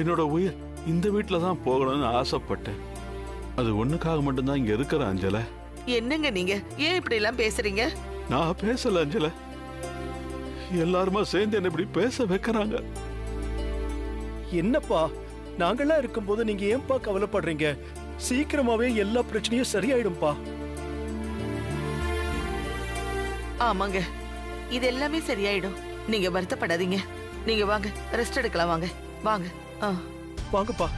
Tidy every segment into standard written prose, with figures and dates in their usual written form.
என்னோட உயிர் இந்த வீட்டுல தான் போகணும்னு ஆசைப்பட்டேன். அது ஒண்ணுக்காக மட்டும்தான் இங்க இருக்கிற அஞ்சல. என்னங்க நீங்க ஏன் இப்படி எல்லாம் பேசுறீங்க? நான் பேசல அஞ்சல, எல்லாருமா சேர்ந்து என்ன இப்படி பேச வைக்கிறாங்க. என்னப்பா, நாங்கெல்லாம் இருக்கும்போது நீங்க ஏன்பா கவலைப்படுறீங்க? சீக்கிரமாவே எல்லா பிரச்சனையும் சரியாயிடும்பா. ஆமாங்க, இது எல்லாமே சரியாயிடும். நீங்க வருத்தப்படாதீங்க. நீங்க வாங்க, ரெஸ்ட் எடுக்கலாம். வாங்க வாங்க. வாங்கப்பா.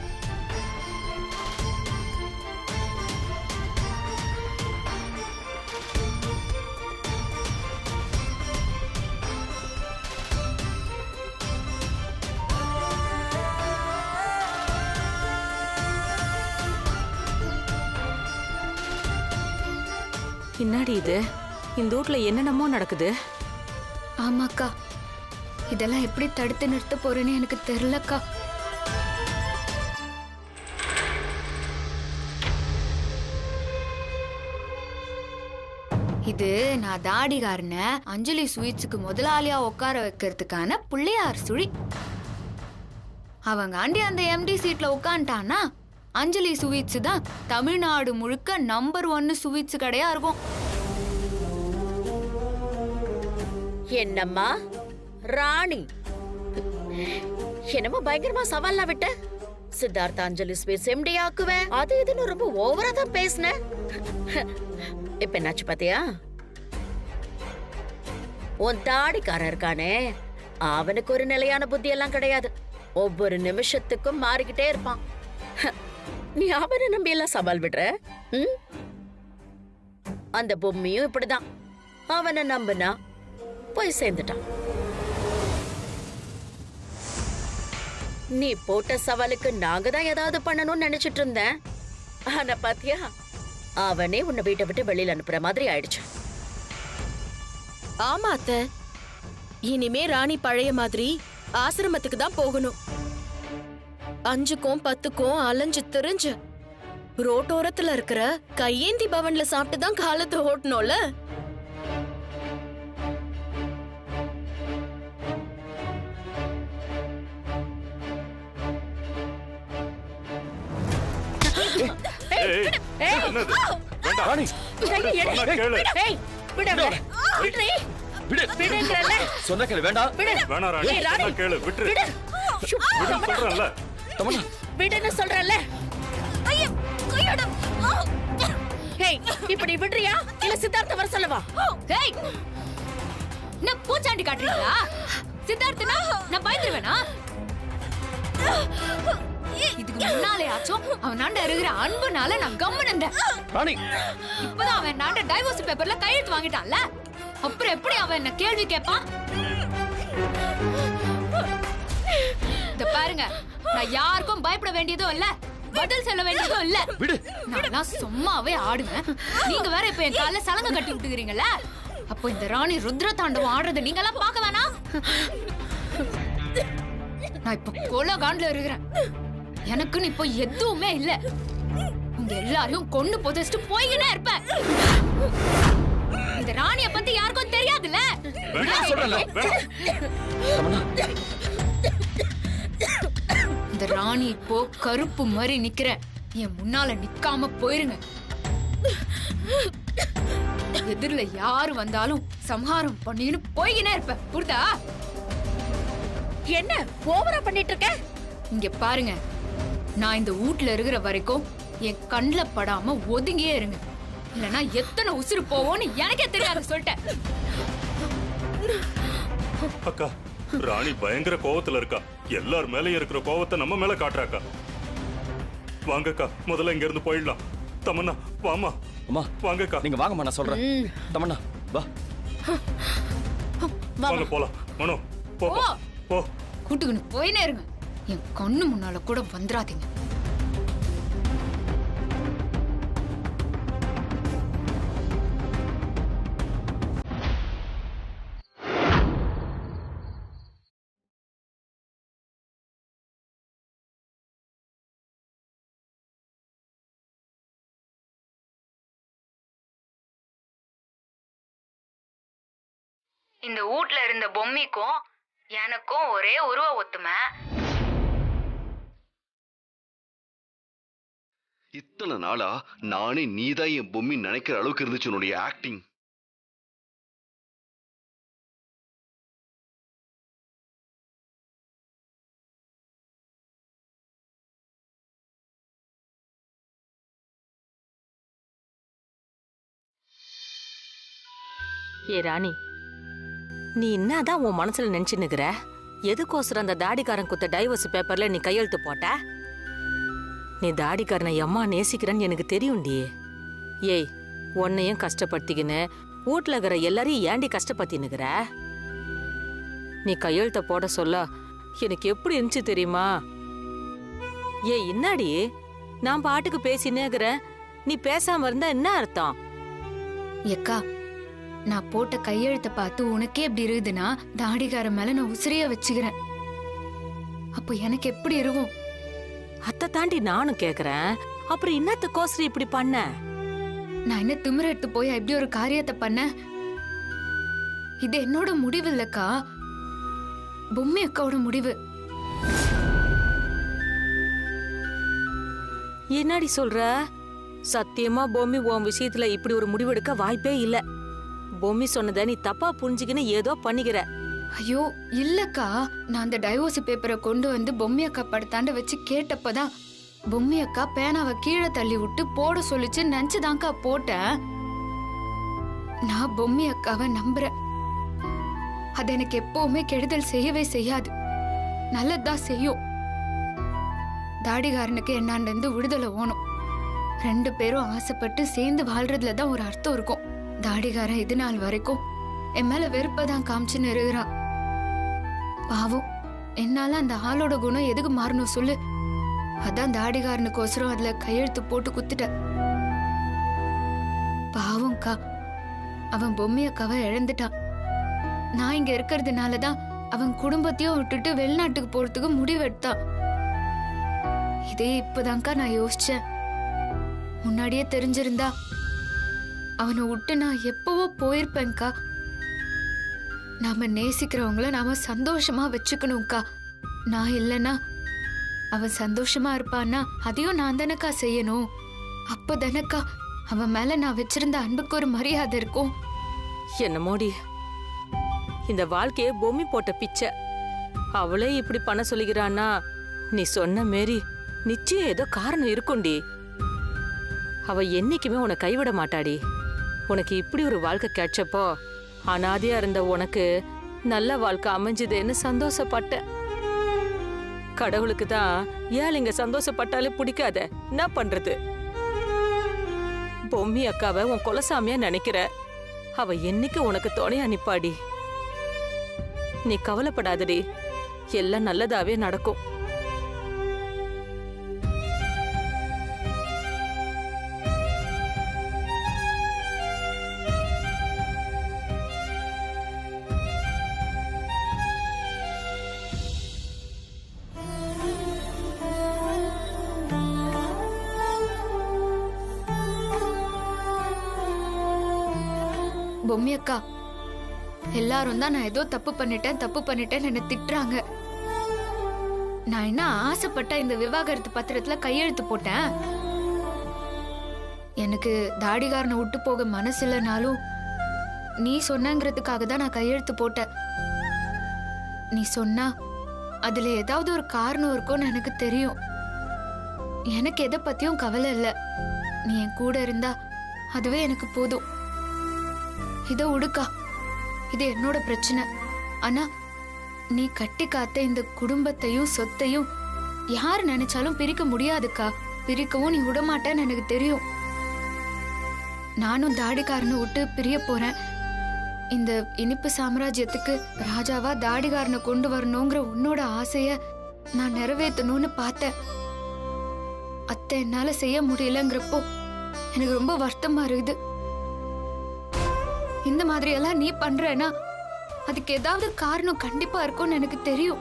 என்னடி இது? இந்த வீட்ல என்னென்னமோ நடக்குது. ஆமாக்கா, இதெல்லாம் எப்படி தடுத்து நிறுத்த போறேன்னு எனக்கு தெரியலக்கா. இது நான் தாடிகாரன அஞ்சலி ஸ்வீட்ஸுக்கு முதலாளியா உட்கார வைக்கிறதுக்கான பிள்ளையார் சுழி. அவங்க ஆண்டி அந்த எம்டி சீட்ல உட்காந்துட்டான்னா அஞ்சலி ஸ்வீட்ஸ் தான் தமிழ்நாடு முழுக்க நம்பர் 1 ஸ்வீட்ஸ் கடையா இருக்கும். என்னம்மா ராணி, என்னமோ பயங்கரமா சவால்லாம் விட்ட. சித்தார்த்த அஞ்சலி ஸ்வீட்ஸ் எம்டி ஆக்குவேன் அது இதுன்னு ரொம்ப ஓவரா தான் பேசின. இப்ப என்னாச்சு பாத்தியா? உன் தாடிக்காரன் இருக்கானே, அவனுக்கு ஒரு நிலையான புத்தி எல்லாம் கிடையாது. ஒவ்வொரு நிமிஷத்துக்கும் மாறிக்கிட்டே இருப்பான். நீ அவனை நம்பி எல்லாம் சவால் விடுற. அந்த பொம்மையும் இப்படிதான். அவனை நம்பினா போய் சேர்ந்துட்டான். நீ போட்ட சவாலுக்கு நாங்க தான் ஏதாவது பண்ணணும்னு நினைச்சிட்டு இருந்தேன். ஆனா பாத்தியா, அவனே உன்னை வீட்டை விட்டு வெளியில அனுப்புற மாதிரி ஆயிடுச்சு. ஆமா அத்தை, இனிமே ராணி பழைய மாதிரி ஆசிரமத்துக்கு தான் போகணும். 5க்கும் 10க்கும் அலைஞ்சு திரிஞ்சு ரோட்டோரத்துல இருக்கிற கையேந்தி பவன்ல சாப்பிட்டு தான் காலத்தை ஓட்டணும்ல. இப்படி விடுறியா இல்ல சித்தார்த்த வர சொல்லவா? பூச்சாண்டி காட்டுறீங்களா? சித்தார்த்தனா நான் பயந்துருவேனா? இதுக்கு முன்னாலே ஆச்சும் அவனாண்ட இருக்கிற அன்புனால நான் கம்முனேன். இப்பதான் அவன் நாண்ட டைவோர்ஸ் பேப்பர்ல கையெழுத்து வாங்கிட்டான்ல, அப்புறம் எப்படி அவன் என்ன கேள்வி கேட்பான்? இத பாருங்க, நான் யாருக்கும் பயப்பட வேண்டியதும் இல்ல, பதில் சொல்ல வேண்டியதும் இல்ல. நான் சும்மாவே ஆடுவேன். நீங்க வேற இப்ப என் கால சலங்க கட்டி விட்டுக்கிறீங்கல்ல, அப்போ இந்த ராணி ருத்ர தாண்டவம் ஆடுறது நீங்க எல்லாம் பார்க்க வேணாம். நான் இப்ப கொலை காண்டுல இருக்கிறேன். எனக்குன்னு இப்போ எதுவுமே இல்ல. உங்க எல்லாரையும் கொண்டு புதைச்சிட்டு போய்கிட்டே இருப்பேன். இந்த ராணிய பத்தி யாருக்கும் தெரியாதுல்ல. இந்த ராணி இப்போ கருப்பு மாதிரி நிக்கிற, என் முன்னால நிக்காம போயிருங்க. எதிரில யாரு வந்தாலும் சம்ஹாரம் பண்ணின்னு போய்கிட்டே இருப்பேன். புரியுதா? என்ன ஓவரா பண்ணிட்டு இருக்க? இங்க பாருங்க, நான் இந்த வீட்ல இருக்கிற வரைக்கும் என் கண்ணுல படாம ஒதுங்கியே இருங்க, இல்லனா எத்தனை உசுறு போவோன்னு எனக்கே தெரியாது சொல்லிட்டேன். அக்கா, ராணி பயங்கர கோவத்துல இருக்கா. எல்லார் மேலயும் இருக்கிற கோவத்தை நம்ம மேல காட்டுறாக்கா. வாங்கக்கா, முதல்ல இங்க இருந்து போயிடலாம். தமன்னா வாமா. அம்மா வாங்கக்கா. நீங்க வாங்கம்மா, நான் சொல்றேன். தமன்னா வா. வாங்க போலாம். மனோ போ போ. கூட்டுக்குன்னு போயினே இருங்க, என் கண்ணு முன்னால கூட வந்துடாதீங்க. இந்த வீட்ல இருந்த பொம்மைக்கும் எனக்கும் ஒரே உருவ ஒத்துமை. இத்தனை நாளா நானே நீதான் என் பொம்மி நினைக்கிற அளவுக்கு இருந்துச்சு உன்னுடைய ஆக்டிங். ஏ ராணி, நீ என்னதான் உன் மனசுல நினைச்சுன்னுக்குற? எதுக்கோசரம் அந்த தாடிக்காரன் குத்த டைவர்ஸ் பேப்பர்ல நீ கையெழுத்து போட்ட? நீ தாடிக்காரனை எம்மா நேசிக்கிறன்னு எனக்கு தெரியும்டி. ஏய், உன்னையும் கஷ்டப்படுத்திக்கின்னு வீட்டுல இருக்கிற எல்லாரையும் ஏண்டி கஷ்டப்படுத்தினுக்குற? நீ கையெழுத்த போட சொல்ல எனக்கு எப்படி இருந்துச்சு தெரியுமா? ஏய், இன்னாடி நான் பாட்டுக்கு பேசினேங்கிறேன், நீ பேசாம இருந்தா என்ன அர்த்தம்? எக்கா, நான் போட்ட கையெழுத்த பார்த்து உனக்கே எப்படி இருக்குதுன்னா தாடிகார மேல நான் உசிரியா வச்சுக்கிறேன். அப்போ எனக்கு எப்படி இருக்கும்? அத்தை தாண்டி நானும் கேக்குறேன். அப்புறம் இன்னத்துக்கோசரம் இப்படி பண்ண? நான் என்ன திமிர எடுத்து போய் எப்படி ஒரு காரியத்தை பண்ண? இது என்னோட முடிவு இல்லக்கா, பொம்மி அக்காவோட முடிவு. என்னடி சொல்ற? சத்தியமா பொம்மி உன் விஷயத்துல இப்படி ஒரு முடிவெடுக்க வாய்ப்பே இல்ல. பொம்மி சொன்னதை நீ தப்பா புரிஞ்சுக்கின்னு ஏதோ பண்ணிக்கிற. ஐயோ இல்லக்கா, நான் அந்த டைவோர்ஸ் பேப்பரை கொண்டு வந்து பொம்மி அக்கா படத்தாண்ட வச்சு கேட்டப்பதான் பொம்மி அக்கா பேனாவை கீழே தள்ளி விட்டு போட சொல்லிச்சு நினைச்சுதான்க்கா போட்டேன். நான் பொம்மி அக்காவை நம்புறேன். அது எனக்கு எப்பவுமே கெடுதல் செய்யவே செய்யாது, நல்லதுதான் செய்யும். தாடிகாரனுக்கு என்னாண்டு விடுதலை ஓணும். 2 பேரும் ஆசைப்பட்டு சேர்ந்து வாழ்றதுலதான் ஒரு அர்த்தம் இருக்கும். தாடிகாரன் இது நாள் வரைக்கும் என் மேல வெறுப்பதான் காமிச்சுன்னு இருக்கிறான். பாவம், என்னால அந்த ஆளோட குணம் எதுக்கு மாறணும் சொல்லு? அதான் தாடிகாரனுக்கோசரம் அதுல கையெழுத்து போட்டு குத்துட்ட. பாவம்க்கா, அவன் பொம்மி அக்காவை இழந்துட்டான். நான் இங்க இருக்கிறதுனாலதான் அவன் குடும்பத்தையும் விட்டுட்டு வெளிநாட்டுக்கு போறதுக்கு முடிவெடுத்தான். இதே இப்பதான்க்கா நான் யோசிச்சேன். முன்னாடியே தெரிஞ்சிருந்தா அவனை விட்டு நான் எப்பவோ போயிருப்பேன்க்கா. நாம நேசிக்கிறவங்கள நாம சந்தோஷமா வச்சுக்கணும்க்கா. நான் இல்லைன்னா அவன் சந்தோஷமா இருப்பான்னா அதையும் நான் தானக்கா செய்யணும். அப்பதானக்கா அவன் மேல நான் வச்சிருந்த அன்புக்கு ஒரு மரியாதை இருக்கும். என்னமோடி, இந்த வாழ்க்கைய பொம்மி போட்ட பிச்சை. அவளே இப்படி பண்ண சொல்லிக்கிறான்னா நீ சொன்ன மாரி நிச்சயம் ஏதோ காரணம் இருக்கும்டி. அவ என்னைக்குமே உன்னை கைவிட மாட்டாடி. உனக்கு இப்படி ஒரு வாழ்க்கை கிடைச்சப்போ அனாதையா இருந்த உனக்கு நல்ல வாழ்க்கை அமைஞ்சதுன்னு சந்தோஷப்பட்ட. கடவுளுக்கு தான் ஏழைங்க சந்தோஷப்பட்டாலே பிடிக்காத. என்ன பண்றது? பொம்மி அக்காவை உன் கொலசாமியா நினைக்கிற. அவ என்னைக்கு உனக்கு துணையா நிப்பாடி. நீ கவலைப்படாதடி, எல்லாம் நல்லதாவே நடக்கும். பொம்மி அக்கா, எல்லாரும் தான் நான் ஏதோ தப்பு பண்ணிட்டேன் என்ன திட்டுறாங்க. நான் என்ன ஆசைப்பட்ட இந்த விவாகரத்து பத்திரத்துல கையெழுத்து போட்டேன். எனக்கு தாடிகாரனை விட்டு போக மனசு இல்லைனாலும் நீ சொன்னங்கிறதுக்காக தான் நான் கையெழுத்து போட்டேன். நீ சொன்னா அதுல ஏதாவது ஒரு காரணம் இருக்கும்னு எனக்கு தெரியும். எனக்கு எதை பத்தியும் கவலை இல்லை. நீ என் கூட இருந்தா அதுவே எனக்கு போதும். இதை உடுக்கா, இது என்னோட பிரச்சனை. ஆனா நீ கட்டி காத்த இந்த குடும்பத்தையும் சொத்தையும் யார் நினைச்சாலும் பிரிக்க முடியாதுக்கா. பிரிக்கவும் நீ விடமாட்டேன்னு எனக்கு தெரியும். நானும் தாடிகாரனை விட்டு பிரிய போறேன். இந்த இனிப்பு சாம்ராஜ்யத்துக்கு ராஜாவா தாடிகாரனை கொண்டு வரணுங்கிற உன்னோட ஆசைய நான் நிறைவேற்றணும்னு பார்த்தேன். அத்தை என்னால செய்ய முடியலங்கிறப்போ எனக்கு ரொம்ப வருத்தமா இருக்குது. இந்த மாதிரி எல்லாம் நீ பண்றேன்னா அதுக்கு ஏதாவது காரணம் கண்டிப்பா இருக்கும்னு எனக்கு தெரியும்.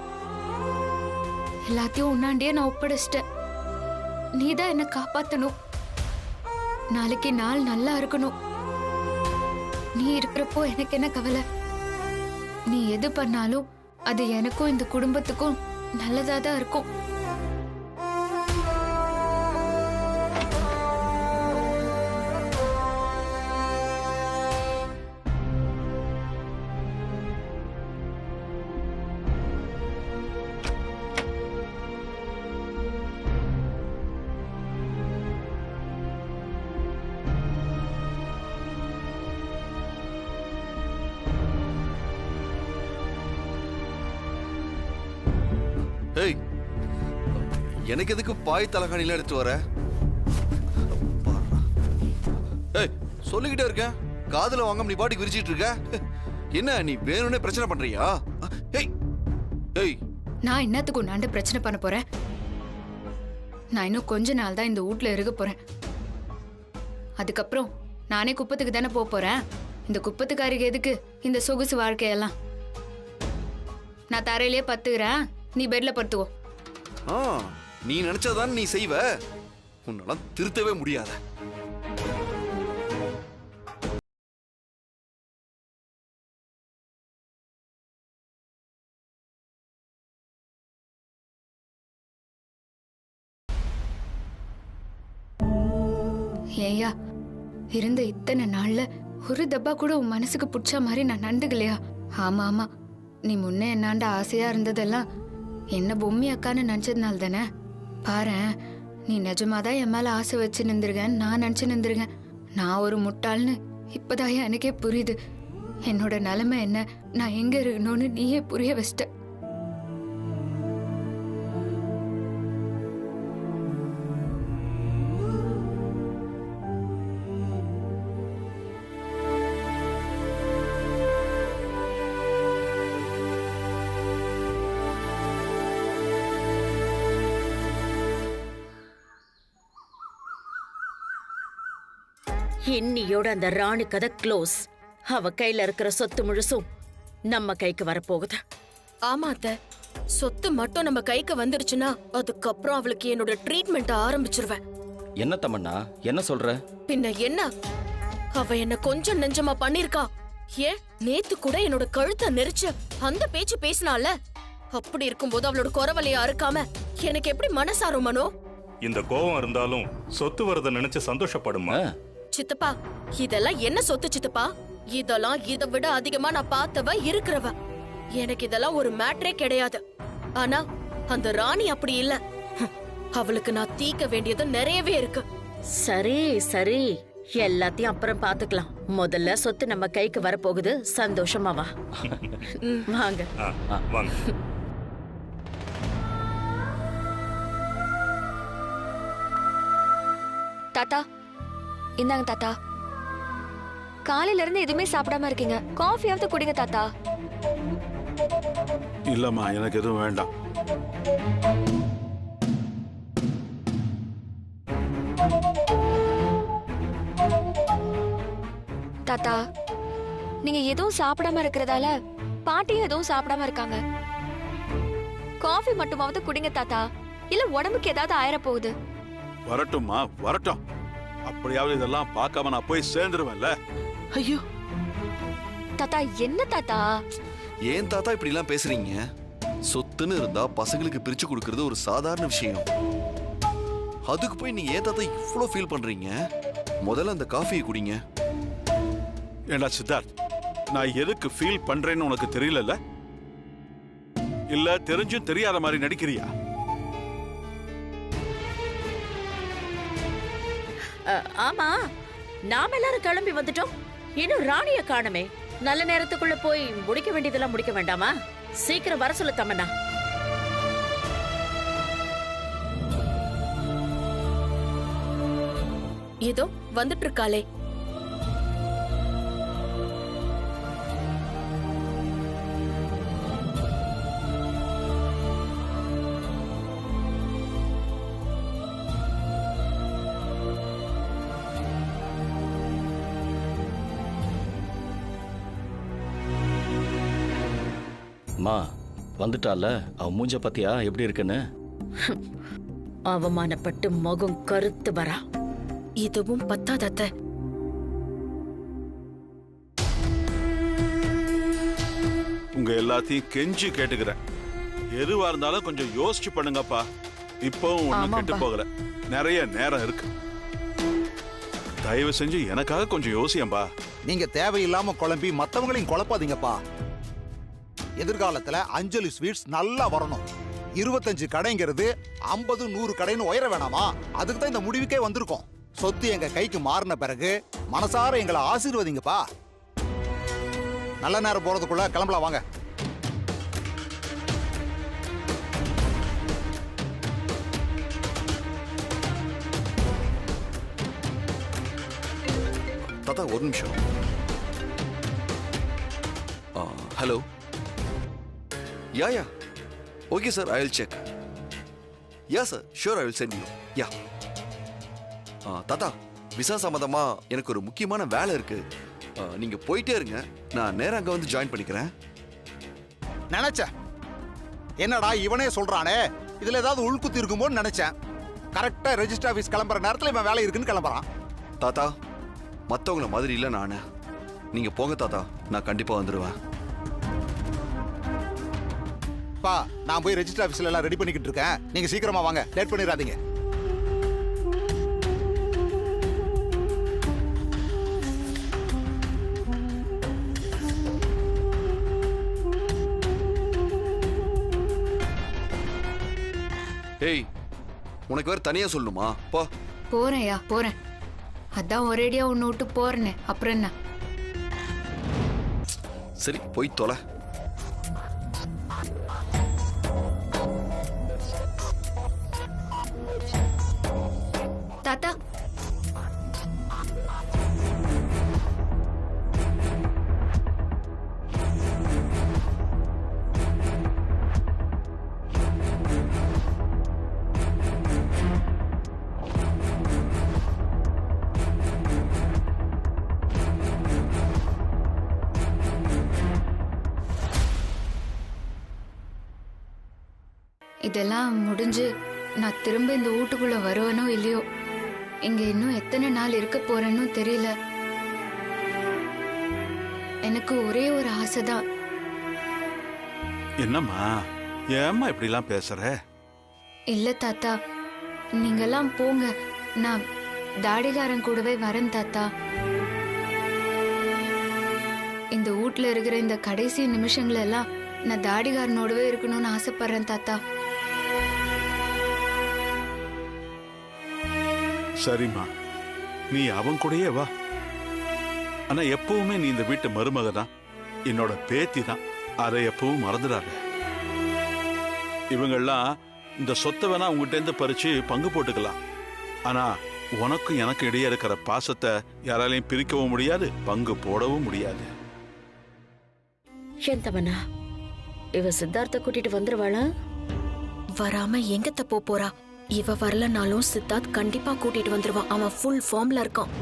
எல்லாத்தையும் உன்னாண்டியே நான் ஒப்படைச்சிட்டேன். நீதான் என்ன காப்பாத்தணும். நாளைக்கு நாள் நல்லா இருக்கணும். நீ இருக்கிறப்போ எனக்கு என்ன கவலை? நீ எது பண்ணாலும் அது எனக்கும் இந்த குடும்பத்துக்கும் நல்லதா தான் இருக்கும். எனக்கு எதுக்கு பாய் தலகாணிலாம் எடுத்து வர? ஏய், சொல்லிக்கிட்டே இருக்கேன், காதுல வாங்காம நீ பாட்டுக்கு விரிச்சிட்டு இருக்க. என்ன நீ வேணும்னே பிரச்சனை பண்றியா? ஏய் ஏய், நான் என்னத்துக்கு உன்னாண்ட பிரச்சனை பண்ண போறேன்? நான் இன்னும் கொஞ்ச நாள் தான் இந்த வீட்ல இருக்க போறேன். அதுக்கப்புறம் நானே குப்பத்துக்கு தானே போறேன். இந்த குப்பத்துக்காரிக்கு எதுக்கு இந்த சொகுசு வாழ்க்கையெல்லாம்? நான் தரையிலேயே பத்துக்கிறேன், நீ பெட்ல படுத்துக்கோ. நீ நினைச்சதான் நீ செய்வ. உன்னால திருத்தவே முடியாத. ஏய்யா, இருந்த இத்தனை நாள்ல ஒரு தப்பா கூட உன் மனசுக்கு பிடிச்ச மாதிரி நான் நண்டுக்கலையா? ஆமா ஆமா, நீ முன்ன என்னாண்ட ஆசையா இருந்ததெல்லாம் என்ன பொம்மி அக்கான்னு நினைச்சதுனால தானே. பாரேன், நீ நிஜமாதான் என் மேல ஆசை வச்சு நின்றுருக்கேன்னு நான் நினைச்சு நின்றுருக்கேன். நான் ஒரு முட்டாள்னு இப்பதான் எனக்கே புரியுது. என்னோட நிலைமை என்ன, நான் எங்க இருக்கணும்னு நீயே புரிய வச்சிட்ட. இன்னியோட அந்த ராணி கதை க்ளோஸ். அவ கையில இருக்கிற சொத்து முழுசும் நம்ம கைக்கு வரப்போகுது. ஆமா அத்தை, சொத்து மட்டும் நம்ம கைக்கு வந்துருச்சுன்னா அதுக்கப்புறம் அவளுக்கு என்னோட ட்ரீட்மெண்ட் ஆரம்பிச்சிருவேன். என்ன தமன்னா, என்ன சொல்ற? பின்ன என்ன, அவ என்ன கொஞ்சம் நெஞ்சமா பண்ணிருக்கா. ஏன் நேத்து கூட என்னோட கழுத்தை நெரிச்சு அந்த பேச்சு பேசினால. அப்படி இருக்கும்போது அவளோட குறவலைய அறுக்காம எனக்கு எப்படி மனசாரும் மனோ? இந்த கோவம் இருந்தாலும் சொத்து வரத நினைச்சு சந்தோஷப்படுமா? சித்தப்பா, இதெல்லாம் என்ன சொத்து சித்தப்பா? இதெல்லாம் இதை விட அதிகமா நான் பார்த்தவ இருக்கிறவ. எனக்கு இதெல்லாம் ஒரு மேட்டரே கிடையாது. ஆனா அந்த ராணி அப்படி இல்ல. அவளுக்கு நான் தீக்க வேண்டியது நிறையவே இருக்கு. சரி சரி, எல்லாத்தையும் அப்புறம் பாத்துக்கலாம். முதல்ல சொத்து நம்ம கைக்கு வரப்போகுது. சந்தோஷமா வா. வாங்க வாங்க. தாத்தா, இந்தாங்க தாத்தா. காலையில இருந்து எதுவுமே சாப்பிடாம இருக்கீங்க, காஃபியாவது குடிங்க தாத்தா. இல்லம்மா, எனக்கு எதுவும் வேண்டாம். தாத்தா, நீங்க எதுவும் சாப்பிடாம இருக்கிறதால பாட்டியும் எதுவும் சாப்பிடாம இருக்காங்க. காஃபி மட்டுமாவது குடிங்க தாத்தா, இல்ல உடம்புக்கு ஏதாவது ஆயிர போகுது. வரட்டும்மா, வரட்டும். அப்படியாவது இதெல்லாம் பார்க்காம நான் போய் சேர்ந்துருவேன்ல. ஐயோ தாத்தா, என்ன தாத்தா? ஏன் தாத்தா இப்படி எல்லாம் பேசுறீங்க? சொத்துன்னு இருந்தா பசங்களுக்கு பிரிச்சு கொடுக்கறது ஒரு சாதாரண விஷயம். அதுக்கு போய் நீங்க ஏன் தாத்தா இவ்ளோ ஃபீல் பண்றீங்க? முதல்ல அந்த காஃபியை குடிங்க. ஏண்டா சித்தார்த், நான் எதுக்கு ஃபீல் பண்றேன்னு உனக்கு தெரியலல்ல? இல்ல தெரிஞ்சும் தெரியாத மாதிரி நடிக்கிறியா? ஆமா, நாம எல்லாரும் கிளம்பி வந்துட்டோம். இன்னும் ராணிய காணுமே. நல்ல நேரத்துக்குள்ள போய் முடிக்க வேண்டியதெல்லாம் முடிக்க வேண்டாமா? சீக்கிரம் வர சொல்லு தமன்னா. ஏதோ வந்துட்டு இருக்காளே. மா வந்துட்டால, அவ மூஞ்ச பத்தியா எப்படி இருக்குன்னு? அவமானப்பட்டு முகம் கருத்து வரா. இதுவும் பத்தாதத்த. உங்க எல்லாத்தையும் கெஞ்சி கேட்டுக்கிறேன், எதுவா இருந்தாலும் கொஞ்சம் யோசிச்சு பண்ணுங்கப்பா. இப்பவும் ஒண்ணு கெட்டு போகல, நிறைய நேரம் இருக்கு. தயவு செஞ்சு எனக்காக கொஞ்சம் யோசியம்பா. நீங்க தேவையில்லாம குழம்பி மத்தவங்களையும் குழப்பாதீங்கப்பா. எதிர்காலத்துல அஞ்சலி ஸ்வீட்ஸ் நல்லா வரணும். 25 கடைங்கிறது 50 100 கடைன்னு உயர வேணாமா? அதுக்கு தான் இந்த முடிவுக்கே வந்திருக்கோம். சொத்து எங்க கைக்கு மாறின பிறகு மனசார எங்களை ஆசீர்வதிங்கப்பா. நல்ல நேரம் போறதுக்குள்ள கிளம்பலாம் வாங்க. தாத்தா ஒரு நிமிஷம். Hello. Yeah okay sir, I will check. Yeah sir, sure, I will send you. Yeah. தாத்தா, விசா சம்பந்தமா எனக்கு ஒரு முக்கியமான வேலை இருக்கு. நீங்க போயிட்டே இருங்க, நான் நேரா அங்க வந்து ஜாயின் பண்ணிக்கிறேன். நினைச்சேன், என்னடா இவனே சொல்றானே, இதுல ஏதாவது உள்குத்து இருக்குமோன்னு நினைச்சேன். கரெக்டா ரெஜிஸ்டர் ஆபீஸ் கிளம்புற நேரத்துல இவன் வேலை இருக்குன்னு கிளம்புறான். தாத்தா, மத்தவங்கள மாதிரி இல்ல நானு. நீங்க போங்க தாத்தா, நான் கண்டிப்பா வந்துடுவேன். பா, நான் போய் ரெஜிஸ்டர் ஆபீஸ்ல எல்லாம் ரெடி பண்ணிக்கிட்டு இருக்கேன். நீங்க சீக்கிரமா வாங்க, லேட் பண்ணிடாதீங்க. ஏய், உனக்கு வேற தனியா சொல்லணுமா? போ. போறேன்யா, போறேன். அதான் ஒரேடியா உன்னை விட்டு போறேனே, அப்புறம் என்ன? சரி, போய் தொலை. தாத்தா, இதெல்லாம் முடிஞ்சு நான் திரும்ப இந்த வீட்டுக்குள்ள வருவனோ இல்லையோ, இங்க இன்னும் எத்தனை நாள் இருக்க போறேன்னு தெரியல. எனக்கு ஒரே ஒரு ஆசைதான். என்னம்மா, ஏம்மா இப்படி எல்லாம் பேசுற? இல்ல தாத்தா, நீங்கெல்லாம் போங்க, நான் தாடிகாரன் கூடவே வரேன் தாத்தா. இந்த வீட்ல இருக்கிற இந்த கடைசி நிமிஷங்கள் எல்லாம் நான் தாடிகாரனோடவே இருக்கணும்னு ஆசைப்படுறேன் தாத்தா. சரிம்மா, நீ அவன் கூடயே வா. ஆனா எப்பவுமே நீ இந்த வீட்டு மருமக தான், என்னோட பேத்தி தான். அதை எப்பவும் மறந்துடாத. இவங்கெல்லாம் இந்த சொத்தை வேணா உங்ககிட்ட இருந்து பறிச்சு பங்கு போட்டுக்கலாம். ஆனா உனக்கும் எனக்கு இடையே இருக்கிற பாசத்தை யாராலையும் பிரிக்கவும் முடியாது, பங்கு போடவும் முடியாது. ஏந்தமனா, இவ சித்தார்த்த கூட்டிட்டு வந்துருவாளா? வராம எங்க தப்போ போறா? இவ வரலனாலும் சித்தார்த் கண்டிப்பா கூட்டிட்டு வந்துருவான். அவன் ஃபுல் ஃபார்ம்ல இருக்கான்.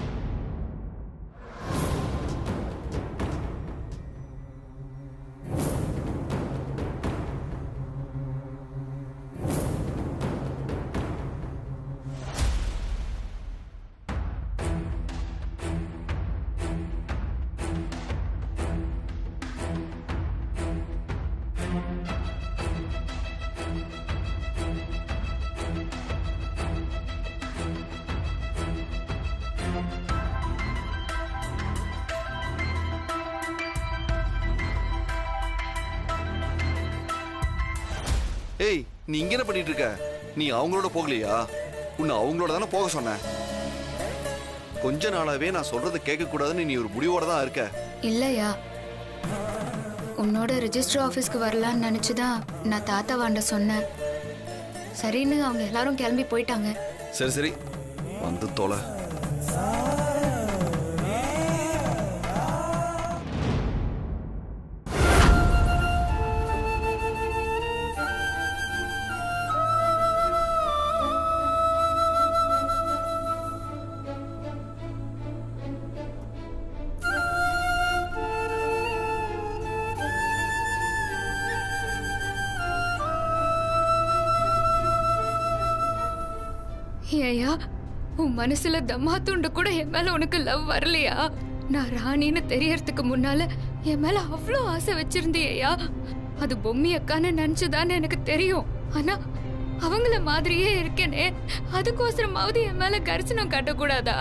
ஏய், நீ இங்க என்ன பண்ணிட்டு இருக்க? நீ அவங்களோட போகலையா? உன்னை அவங்களோட தானே போக சொன்னேன். கொஞ்ச நாளாவே நான் சொல்றதை கேட்க கூடாதுன்னு நீ ஒரு முடிவோட தான் இருக்க. இல்லையா, உன்னோட ரெஜிஸ்டர் ஆபீஸ்க்கு வரலான்னு நினைச்சுதான் நான் தாத்தா வாண்ட சொன்னேன். சரின்னு அவங்க எல்லாரும் கிளம்பி போயிட்டாங்க. சரி சரி, வந்து தொலை. ஏயா, உன் மனசுல தம்மா துண்டு கூட என் மேல உனக்கு லவ் வரலையா? நான் ராணின்னு தெரியறதுக்கு முன்னால என் மேல அவ்வளோ ஆசை வச்சிருந்தியா? அது பொம்மி அக்கான்னு நினைச்சுதானே எனக்கு தெரியும். ஆனா அவங்கள மாதிரியே இருக்கேனே, அதுக்கோசரமாவது என் மேல கரிசனம் காட்டக்கூடாதா?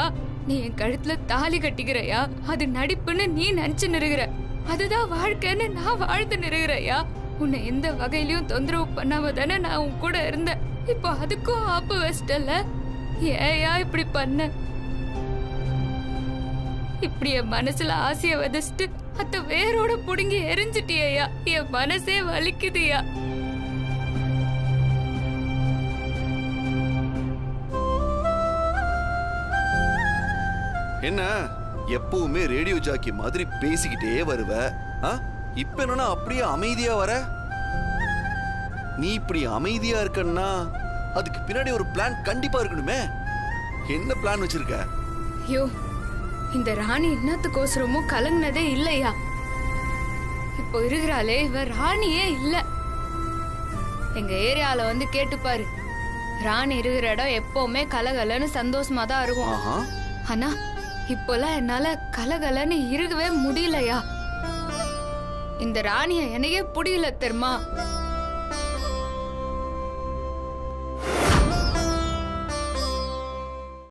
நீ என் கழுத்துல தாலி கட்டிக்கிறையா? அது நடிப்புன்னு நீ நினைச்சு நிறுகிற. அதுதான் வாழ்க்கைன்னு நான் வாழ்ந்து நிறுகிறையா? உன்னை எந்த வகையிலயும் தொந்தரவு பண்ணாம தானே நான் உன் கூட இருந்தேன். இப்போ அதுக்கும் ஆப்பு வச்சிட்டல. ஏயா இப்படி பண்ண? இப்படி என் மனசுல ஆசைய விதைச்சிட்டு அத வேரோட புடுங்கி எரிஞ்சிட்டியா? என் மனசே வலிக்குதுயா. என்ன எப்பவுமே ரேடியோ ஜாக்கி மாதிரி பேசிக்கிட்டே வருவ. இப்ப என்னன்னா அப்படியே அமைதியா வர. நீ இப்படி அமைதியா இருக்கன்னா அதுக்கு பின்னாடி ஒரு பிளான் கண்டிப்பா இருக்கணுமே. என்ன பிளான் வச்சிருக்க? ஐயோ, இந்த ராணி என்னத்துக்கோசரமோ கலங்கினதே இல்லையா? இப்போ இருக்கிறாளே இவ ராணியே இல்ல. எங்க ஏரியால வந்து கேட்டுப்பாரு, ராணி இருக்கிற இடம் எப்பவுமே கலகலன்னு சந்தோஷமா தான் இருக்கும். ஆனா இப்போலாம் என்னால கலகலன்னு இருக்கவே முடியலையா. இந்த ராணிய எனக்கே புரியல தெரியுமா?